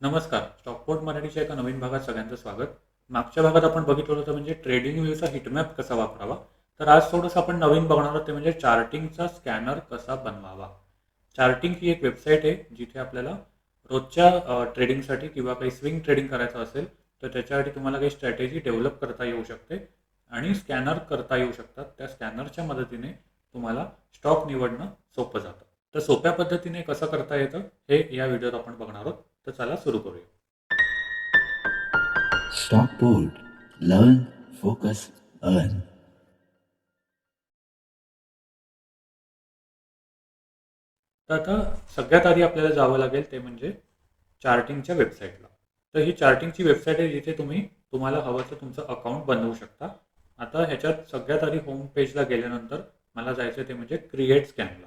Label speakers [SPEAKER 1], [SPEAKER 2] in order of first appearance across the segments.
[SPEAKER 1] नमस्कार. स्टॉकपोर्ट मराठीच्या एका नवीन भागात सगळ्यांचं स्वागत. मागच्या भागात आपण बघितलं होतं म्हणजे ट्रेडिंग व्ह्यूचा हिटमॅप कसा वापरावा. तर आज थोडंसं आपण नवीन बघणार आहोत ते म्हणजे चार्टिंगचा स्कॅनर कसा बनवावा. चार्टिंग ही एक वेबसाईट आहे जिथे आपल्याला रोजच्या ट्रेडिंगसाठी किंवा काही स्विंग ट्रेडिंग करायचं असेल तर त्याच्यासाठी तुम्हाला काही स्ट्रॅटेजी डेव्हलप करता येऊ शकते आणि स्कॅनर करता येऊ शकतात. त्या स्कॅनरच्या मदतीने तुम्हाला स्टॉक निवडणं सोपं जातं. तर सोप्या पद्धतीने कसं करता येतं हे या व्हिडिओत आपण बघणार आहोत. तर चला सुरू करूया.
[SPEAKER 2] Stock Board. Learn, focus, earn.
[SPEAKER 1] तर आता सगळ्यात आधी आपल्याला जावं लागेल ते म्हणजे चार्टिंगच्या वेबसाईटला. तर ही चार्टिंगची वेबसाईट आहे जिथे तुम्ही तुम्हाला हवं तर तुमचं अकाउंट बनवू शकता. आता ह्याच्यात सगळ्यात आधी होम पेजला गेल्यानंतर मला जायचं ते म्हणजे क्रिएट स्कॅनला.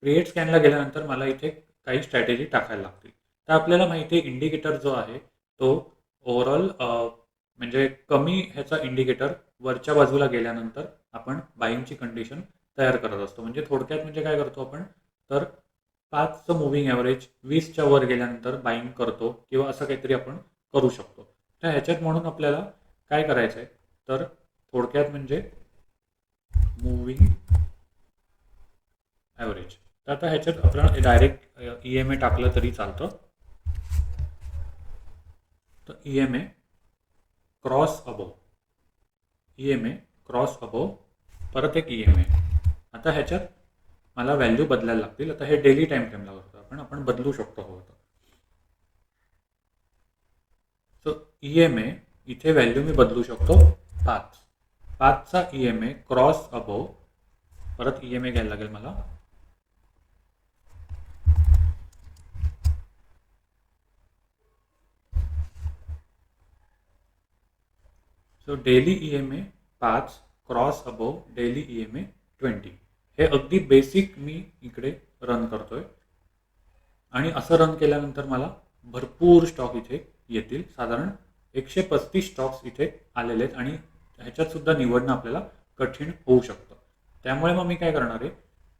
[SPEAKER 1] क्रिएट स्कॅनला गेल्यानंतर मला इथे काही स्ट्रॅटेजी टाकायला लागतील. तर आपल्याला माहिती आहे इंडिकेटर जो आहे तो ओव्हरऑल म्हणजे कमी ह्याचा इंडिकेटर वरच्या बाजूला गेल्यानंतर आपण बाईंगची कंडिशन तयार करत असतो. म्हणजे थोडक्यात म्हणजे काय करतो आपण तर 5चं मूव्हिंग ॲव्हरेज 20च्या वर गेल्यानंतर बाईंग करतो किंवा असं काहीतरी आपण करू शकतो. तर ह्याच्यात म्हणून आपल्याला काय करायचं आहे तर थोडक्यात म्हणजे मूव्हिंग ॲव्हरेज. तर आता ह्याच्यात आपण डायरेक्ट EMA टाकलं तरी चालतं. तर EMA cross above, EMA cross above, परत एक EMA. आता ह्याच्यात मला व्हॅल्यू बदलायला लागतील. आता हे डेली टाइम फ्रेमला करतो आपण बदलू शकतो हवं तर. सो EMA इथे व्हॅल्यू मी बदलू शकतो 5. 5चा EMA क्रॉस अबोव, परत EMA घ्यायला लागेल मला. So daily EMA 5 cross above daily EMA 20. हे अगदी बेसिक मी इकडे रन करतोय आणि असं रन केल्यानंतर मला भरपूर स्टॉक इथे येतील. साधारण 135 स्टॉक्स इथे आलेले आहेत आणि ह्याच्यात सुद्धा निवडणं आपल्याला कठीण होऊ शकतं. त्यामुळे मग मी काय करणार आहे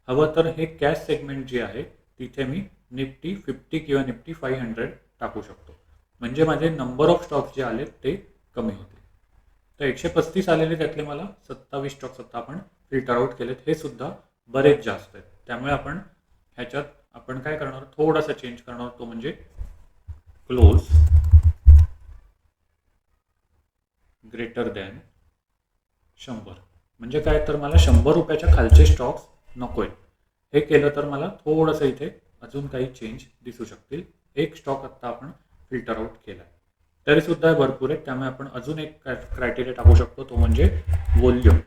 [SPEAKER 1] हवं तर हे कॅश सेगमेंट जे आहे तिथे मी निफ्टी 50 किंवा निफ्टी 500 टाकू शकतो. म्हणजे माझे नंबर ऑफ स्टॉक्स जे आले ते कमी होतील. तर 135 आलेले त्यातले मला 27 स्टॉक्स आता आपण फिल्टर आउट केलेत. हे सुद्धा बरेच जास्त आहेत. त्यामुळे आपण ह्याच्यात आपण काय करणार थोडासा चेंज करणार तो म्हणजे क्लोज ग्रेटर दॅन 100. म्हणजे काय तर मला 100 रुपयाच्या खालचे स्टॉक्स नको आहेत. हे केलं तर मला थोडंसं इथे अजून काही चेंज दिसू शकतील. एक स्टॉक आत्ता आपण फिल्टर आउट केला आहे तरी सुद्धा भरपूर आहेत. त्यामुळे आपण अजून एक क्रायटेरिया टाकू शकतो तो म्हणजे व्हॉल्यूम.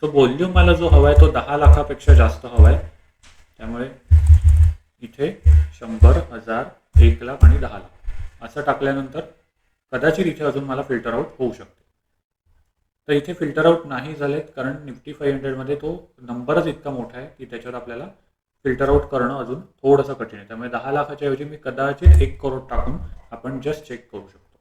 [SPEAKER 1] तो व्हॉल्यूम मला जो हवा आहे तो 10 लाखापेक्षा जास्त हवा आहे. त्यामुळे इथे 100, 1000, 1 लाख आणि 10 लाख असं टाकल्यानंतर कदाचित इथे अजून मला फिल्टर आउट होऊ शकते. तर इथे फिल्टर आउट नाही झालेत कारण निफ्टी 500 मध्ये तो नंबरच इतका मोठा आहे की त्याच्यात आपल्याला फिल्टर आउट करणं अजून थोडंसं कठीण आहे. त्यामुळे 10 लाखाच्या ऐवजी मी कदाचित 1 करोड टाकून आपण जस्ट चेक करू शकतो.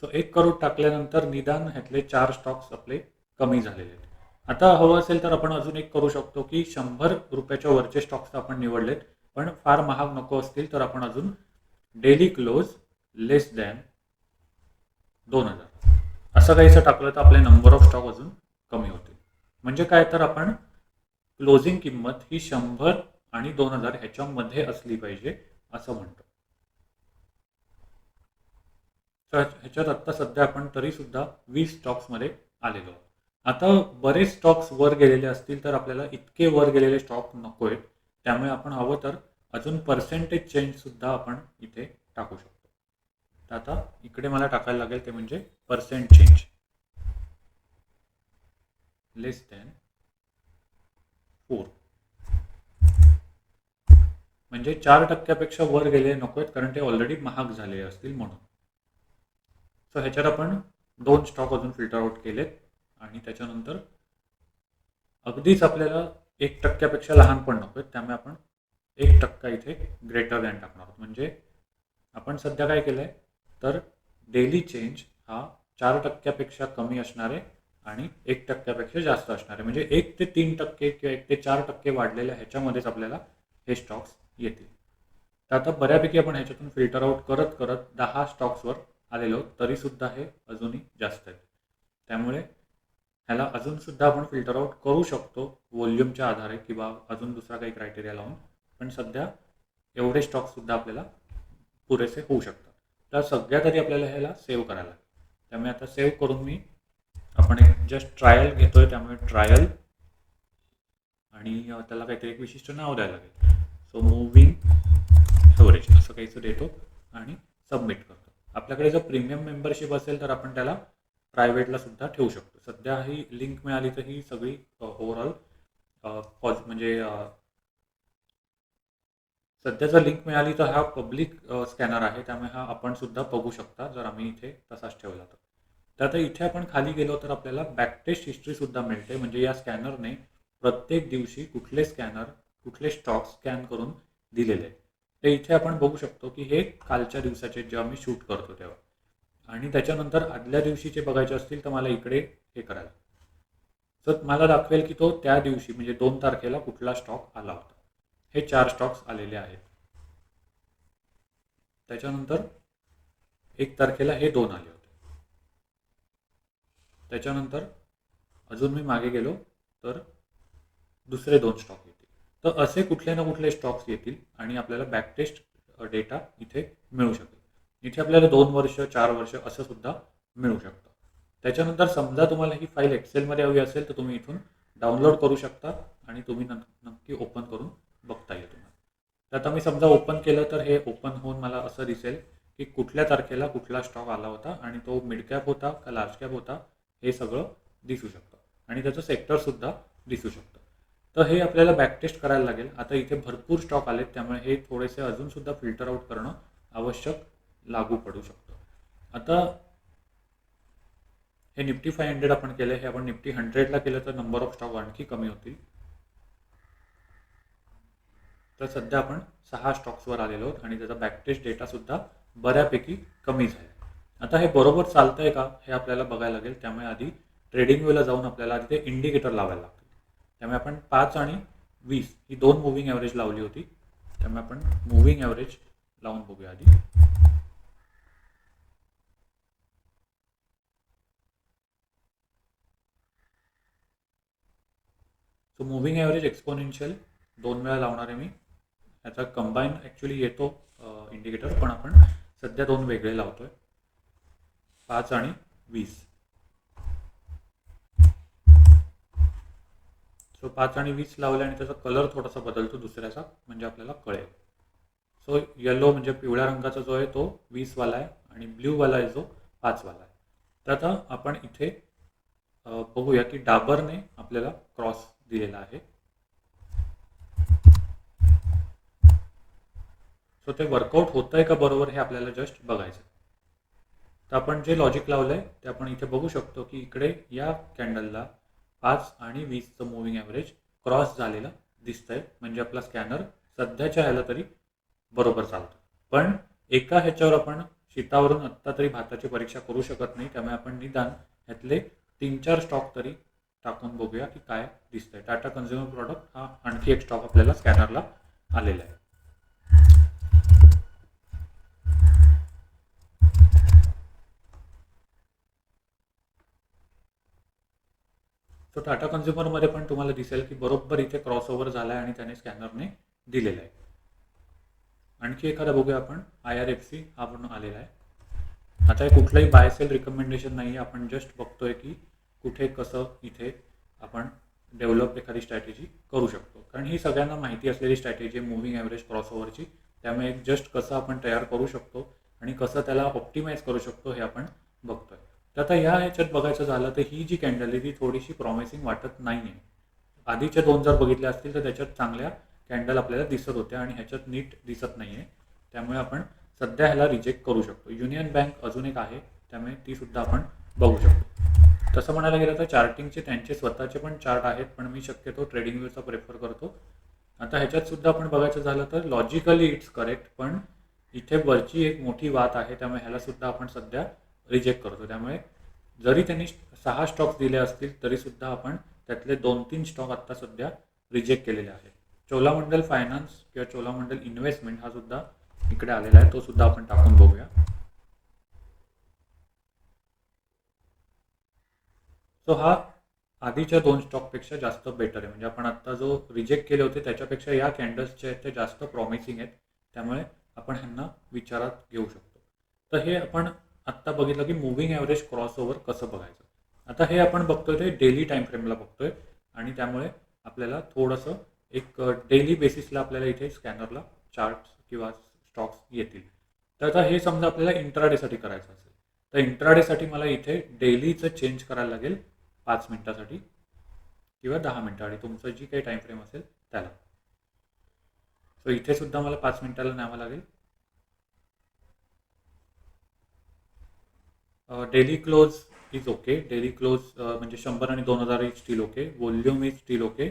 [SPEAKER 1] सो 1 करोड टाकल्यानंतर निदान ह्यातले 4 स्टॉक्स आपले कमी झालेले आहेत. आता हवं असेल तर आपण अजून एक करू शकतो की 100 रुपयाच्या वरचे स्टॉक्स आपण निवडलेत पण फार महाग नको असतील तर आपण अजून डेली क्लोज लेस दॅन 2000 असं काहीसं टाकलं तर आपले नंबर ऑफ स्टॉक अजून कमी होतील. म्हणजे काय तर आपण क्लोजिंग किंमत ही 100 आणि 2000 ह्याच्यामध्ये असली पाहिजे असं म्हणतो. तर ह्याच्यात आत्ता सध्या आपण तरी सुद्धा 20 स्टॉक्समध्ये आलेलो आहोत. आता बरेच स्टॉक्स वर गेलेले असतील तर आपल्याला इतके वर गेलेले स्टॉक नको आहेत. त्यामुळे आपण हवं तर अजून पर्सेंटेज चेंज सुद्धा आपण इथे टाकू शकतो. तर आता इकडे मला टाकायला लागेल ते म्हणजे पर्सेंट चेंज लेस दॅन 4. म्हणजे 4% वर गेले नको आहेत कारण ते ऑलरेडी महाग झाले असतील म्हणून. सो ह्याच्यात आपण 2 स्टॉक अजून फिल्टर आउट केलेत आणि त्याच्यानंतर अगदीच आपल्याला 1%पेक्षा लहान पण नको आहेत. त्यामुळे आपण 1% इथे ग्रेटर दॅन टाकणार आहोत. म्हणजे आपण सध्या काय केलं आहे तर डेली चेंज हा 4%पेक्षा कमी असणार आहे आणि 1% जास्त असणार आहे. म्हणजे 1 ते 3% किंवा 1 ते 4% वाढलेल्या ह्याच्यामध्येच आपल्याला हे स्टॉक्स येतील. तर आता बऱ्यापैकी आपण ह्याच्यातून फिल्टर आउट करत करत 10 स्टॉक्सवर आलेलो, तरीसुद्धा हे अजूनही जास्त आहेत. त्यामुळे ह्याला अजूनसुद्धा आपण फिल्टर आउट करू शकतो व्हॉल्यूमच्या आधारे किंवा अजून दुसरा काही क्रायटेरिया लावून. पण सध्या एवढे स्टॉक्ससुद्धा आपल्याला पुरेसे होऊ शकतात. तर सगळ्यात आधी आपल्याला ह्याला सेव्ह करायला लागेल. त्यामुळे आता सेव्ह करून आपण एक जस्ट ट्रायल घेतोय, त्यामुळे ट्रायल आणि त्याला काहीतरी एक विशिष्ट नाव द्यायला लागेल. सो मूव्हिंग एव्हरेज असं काहीच देतो आणि सबमिट करतो. आपल्याकडे जर प्रीमियम मेंबरशिप असेल तर आपण त्याला प्रायव्हेटला सुद्धा ठेवू शकतो. सध्या ही लिंक मिळाली तर ही सगळी ओव्हरऑल म्हणजे सध्या जर लिंक मिळाली तर हा पब्लिक स्कॅनर आहे, त्यामुळे हा आपण सुद्धा बघू शकता जर आम्ही इथे तसाच ठेवला तर. तर आता इथे आपण खाली गेलो तर आपल्याला बॅकटेस्ट हिस्ट्री सुद्धा मिळते. म्हणजे या स्कॅनरने प्रत्येक दिवशी कुठले स्टॉक स्कॅन करून दिलेले आहेत. ते इथे आपण बघू शकतो की हे कालच्या दिवसाचे जेव्हा मी शूट करतो तेव्हा, आणि त्याच्यानंतर आदल्या दिवशीचे बघायचे असतील तर मला इकडे हे करायला, तर मला दाखवेल की तो त्या दिवशी म्हणजे 2 तारखेला कुठला स्टॉक आला होता. हे 4 स्टॉक्स आलेले आहेत. त्याच्यानंतर 1 तारखेला हे 2 आले होते. त्याच्यानंतर अजून मी मागे गेलो तर दुसरे 2 स्टॉक येतील. तर असे कुठले ना कुठले स्टॉक्स येतील आणि आपल्याला बॅकटेस्ट डेटा इथे मिळू शकेल. इथे आपल्याला 2 वर्ष 4 वर्ष असं सुद्धा मिळू शकतं. त्याच्यानंतर समजा तुम्हाला ही फाईल एक्सेलमध्ये हवी असेल तर तुम्ही इथून डाउनलोड करू शकता आणि तुम्ही नक्की ओपन करून बघता येईल तुम्हाला. तर आता मी समजा ओपन केलं तर हे ओपन होऊन मला असं दिसेल की कुठल्या तारखेला कुठला स्टॉक आला होता आणि तो मिड कॅप होता का लार्ज कॅप होता हे सगळं दिसू शकतं आणि त्याचं सेक्टरसुद्धा दिसू शकतं. तर हे आपल्याला बॅकटेस्ट करायला लागेल. आता इथे भरपूर स्टॉक आलेत, त्यामुळे हे थोडेसे अजूनसुद्धा फिल्टर आउट करणं आवश्यक लागू पडू शकतं. आता हे निफ्टी 500 आपण केलं, हे आपण निफ्टी 100ला केलं तर नंबर ऑफ स्टॉक आणखी कमी होतील. तर सध्या आपण 6 स्टॉक्सवर आलेलो आहोत आणि त्याचा बॅकटेस्ट डेटासुद्धा बऱ्यापैकी कमी झाला. आता हे बरोबर चालतंय का हे आपल्याला बघायला लागेल. त्यामुळे आधी ट्रेडिंग व्ह्यूला जाऊन आपल्याला तिथे इंडिकेटर लावायला लागतील. त्यामुळे आपण 5 आणि 20 ही 2 मुव्हिंग ॲव्हरेज लावली होती. त्यामुळे आपण मुव्हिंग ॲव्हरेज लावून बघूया आधी. सो मुव्हिंग ॲव्हरेज एक्सपोनेन्शियल 2 वेळा लावणार आहे मी. याचा कंबाईन ॲक्च्युली येतो इंडिकेटर, पण आपण सध्या 2 वेगळे लावतोय, 5 आणि 20. सो 5 आणि 20 लावल्याने त्याचा कलर थोडासा बदलतो दुसऱ्याचा, म्हणजे आपल्याला कळेल. सो येलो म्हणजे पिवळ्या रंगाचा जो आहे तो 20वाला आहे आणि ब्ल्यूवाला आहे जो 5वाला आहे. तर आता आपण इथे बघूया की डाबरने आपल्याला क्रॉस दिलेला आहे. सो ते वर्कआउट होतंय का बरोबर हे आपल्याला जस्ट बघायचं. तर आपण जे लॉजिक लावलंय ते आपण इथे बघू शकतो की इकडे या कॅन्डलला 5 आणि 20चं मुव्हिंग ॲव्हरेज क्रॉस झालेलं दिसतंय. म्हणजे आपला स्कॅनर सध्याच्या ह्याला तरी बरोबर चालतं. पण एका ह्याच्यावर आपण शीतावरून आत्ता तरी भाताची परीक्षा करू शकत नाही. त्यामुळे आपण निदान ह्यातले 3-4 स्टॉक तरी टाकून बघूया की काय दिसतंय. टाटा कन्झ्युमर प्रॉडक्ट हा आणखी एक स्टॉक आपल्याला स्कॅनरला आलेला आहे. सो टाटा कन्झ्युमरमध्ये पण तुम्हाला दिसेल की बरोबर इथे क्रॉसओव्हर झाला आहे आणि त्याने स्कॅनरने दिलेला आहे. आणखी एखादा बघूया आपण. IRFC हा पण आलेला आहे. आता हे कुठलंही बाय सेल रिकमेंडेशन नाही आहे. आपण जस्ट बघतोय की कुठे कसं इथे आपण डेव्हलप एखादी स्ट्रॅटेजी करू शकतो. कारण ही सगळ्यांना माहिती असलेली स्ट्रॅटेजी आहे मुव्हिंग ॲव्हरेज क्रॉसओव्हरची. त्यामुळे जस्ट कसं आपण तयार करू शकतो आणि कसं त्याला ऑप्टिमाइज करू शकतो हे आपण बघतोय. तर आता या ह्याच्यात बघायचं झालं तर ही जी कॅन्डल आहे ती थोडीशी प्रॉमिसिंग वाटत नाही आहे. आधीच्या 2 जर बघितल्या असतील तर त्याच्यात चांगल्या कॅन्डल आपल्याला दिसत होत्या आणि ह्याच्यात नीट दिसत नाही आहे. त्यामुळे आपण सध्या ह्याला रिजेक्ट करू शकतो. युनियन बँक अजून एक आहे, त्यामुळे ती सुद्धा आपण बघू शकतो. तसं म्हणायला गेलं तर चार्टिंगचे त्यांचे स्वतःचे पण चार्ट आहेत, पण मी शक्यतो ट्रेडिंग व्ह्यूचा प्रेफर करतो. आता ह्याच्यात सुद्धा आपण बघायचं झालं तर लॉजिकली इट्स करेक्ट, पण इथे वरची एक मोठी वात आहे, त्यामुळे ह्याला सुद्धा आपण सध्या रिजेक्ट करतो. त्यामुळे जरी त्यांनी 6 स्टॉक्स दिले असतील तरीसुद्धा आपण त्यातले 2-3 स्टॉक आत्ता सध्या रिजेक्ट केलेले आहेत. चोलामंडल फायनान्स किंवा चोलामंडल इन्व्हेस्टमेंट हा सुद्धा इकडे आलेला आहे, तो सुद्धा आपण टाकून बघूया. सो हा आधीच्या 2 स्टॉकपेक्षा जास्त बेटर आहे. म्हणजे आपण आत्ता जो रिजेक्ट केले होते त्याच्यापेक्षा या कॅन्डल्स जे आहेत ते जास्त प्रॉमिसिंग आहेत. त्यामुळे आपण ह्यांना विचारात घेऊ शकतो. तर हे आपण आत्ता बघितलं की मूव्हिंग ॲव्हरेज क्रॉसओव्हर कसं बघायचं. आता हे आपण बघतोय ते डेली टाईम फ्रेमला बघतोय आणि त्यामुळे आपल्याला थोडंसं एक डेली बेसिसला आपल्याला इथे स्कॅनरला चार्ट्स किंवा स्टॉक्स येतील. तर आता हे समजा आपल्याला इंट्राडेसाठी करायचं असेल तर इंट्राडेसाठी मला इथे डेलीचं चेंज करायला लागेल 5 मिनिटासाठी किंवा 10 मिनिटं आणि तुमचं जी काही टाईम फ्रेम असेल त्याला. सो इथे सुद्धा मला 5 मिनिटाला न्यावं लागेल. Daily close is okay. Daily close म्हणजे 100 आणि 2000 is still okay. Volume is still okay.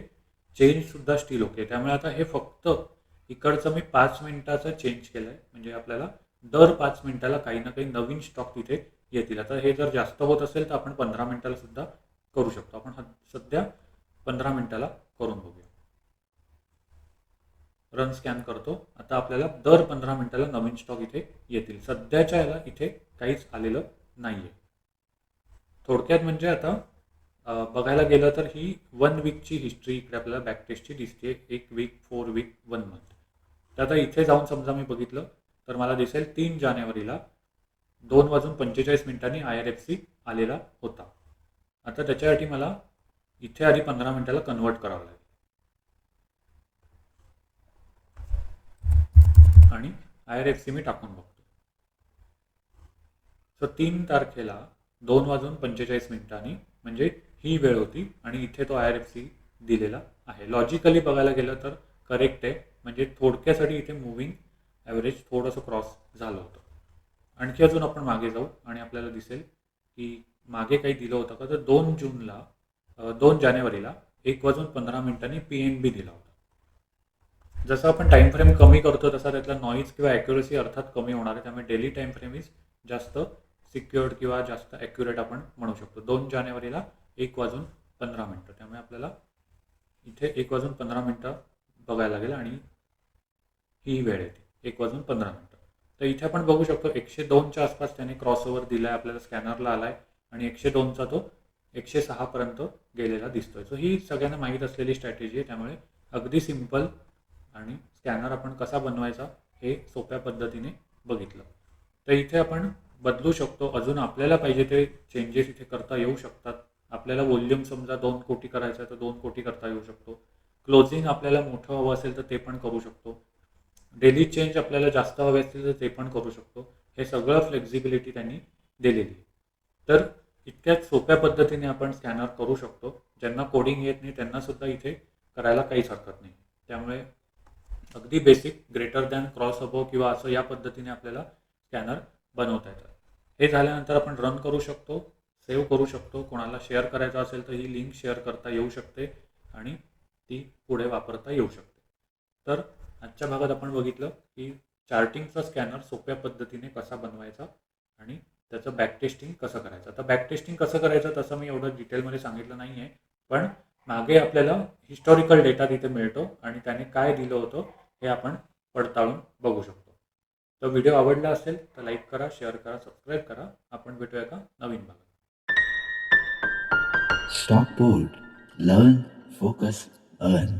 [SPEAKER 1] चेंजसुद्धा स्टील ओके. त्यामुळे आता हे फक्त इकडचं मी 5 मिनिटाचं चेंज केलं आहे. म्हणजे आपल्याला दर 5 मिनिटाला काही ना काही नवीन स्टॉक तिथे येतील. आता हे जर जास्त होत असेल तर आपण 15 मिनिटाला सुद्धा करू शकतो. आपण सध्या 15 मिनिटाला करून बघूया. रन स्कॅन करतो. आता आपल्याला दर 15 मिनिटाला नवीन स्टॉक इथे येतील. सध्याच्या याला इथे काहीच आलेलं नाही आहे. थोडक्यात म्हणजे आता बघायला गेलं तर ही 1 वीकची हिस्ट्री इकडे आपल्याला बॅकटेस्टची दिसते. 1 वीक, 4 वीक, 1 मंथ. तर आता इथे जाऊन समजा मी बघितलं तर मला दिसेल 3 जानेवारीला 2:45 IRFC आलेला होता. आता त्याच्यासाठी मला इथे आधी 15 मिनिटाला कन्वर्ट करावं लागेल आणि IRFC मी टाकून बघतो. सो 3 तारखेला 2:45 म्हणजे ही वेळ होती आणि इथे तो IRFC दिलेला आहे. लॉजिकली बघायला गेलं तर करेक्ट आहे. म्हणजे थोडक्यासाठी इथे मूव्हिंग ॲव्हरेज थोडंसं क्रॉस झालं होतं. आणखी अजून आपण मागे जाऊ आणि आपल्याला दिसेल की मागे काही दिलं होतं का तर 2 जानेवारीला 1:15 PNB दिला होता. जसं आपण टाईम फ्रेम कमी करतो तसा त्यातला नॉईज किंवा ॲक्युरेसी अर्थात कमी होणार आहे. त्यामुळे डेली टाईम फ्रेम इज जास्त सिक्युअर्ड किंवा जास्त ॲक्युरेट आपण म्हणू शकतो. 2 जानेवारीला 1:15. त्यामुळे आपल्याला इथे 1:15 बघायला लागेल आणि ही वेळ येते 1:15. तर इथे आपण बघू शकतो 102च्या आसपास त्याने क्रॉसओव्हर दिला आहे. आपल्याला स्कॅनरला आला आहे आणि 102चा तो 106 पर्यंत गेलेला दिसतोय. सो ही सगळ्यांना माहीत असलेली स्ट्रॅटेजी आहे. त्यामुळे अगदी सिम्पल आणि स्कॅनर आपण कसा बनवायचा हे सोप्या पद्धतीने बघितलं. तर इथे आपण बदलू शकतो. अजून आपल्याला पाहिजे ते चेंजेस इथे करता येऊ शकतात. आपल्याला वॉल्यूम समजा 2 कोटी करायचं आहे तर 2 कोटी करता येऊ शकतो. क्लोजिंग आपल्याला मोठं हवं असेल तर ते पण करू शकतो. डेली चेंज आपल्याला जास्त हवे असतील तर ते पण करू शकतो. हे सगळं फ्लेक्झिबिलिटी त्यांनी दिलेली आहे. तर इतक्याच सोप्या पद्धतीने आपण स्कॅनर करू शकतो. ज्यांना कोडिंग येत नाही त्यांना सुद्धा इथे करायला काहीच हरकत नाही. त्यामुळे अगदी बेसिक ग्रेटर दॅन क्रॉस अबो किंवा असं या पद्धतीने आपल्याला स्कॅनर बनवता येतात. हे झाल्यानंतर आपण रन करू शकतो, सेव्ह करू शकतो. कोणाला शेअर करायचं असेल तर ही लिंक शेअर करता येऊ शकते आणि ती पुढे वापरता येऊ शकते. तर आजच्या भागात आपण बघितलं की चार्टिंगचा स्कॅनर सोप्या पद्धतीने कसा बनवायचा आणि त्याचं बॅकटेस्टिंग कसं करायचं. आता बॅकटेस्टिंग कसं करायचं तसं मी एवढं डिटेलमध्ये सांगितलं नाही आहे. पण मागे आपल्याला हिस्टॉरिकल डेटा तिथे मिळतो आणि त्याने काय दिलं होतं हे आपण पडताळून बघू शकतो. तर व्हिडिओ आवडला असेल तर लाईक करा, शेअर करा, सबस्क्राईब करा. आपण भेटूया का नवीन भागात.
[SPEAKER 2] Stockport. Learn, focus, earn.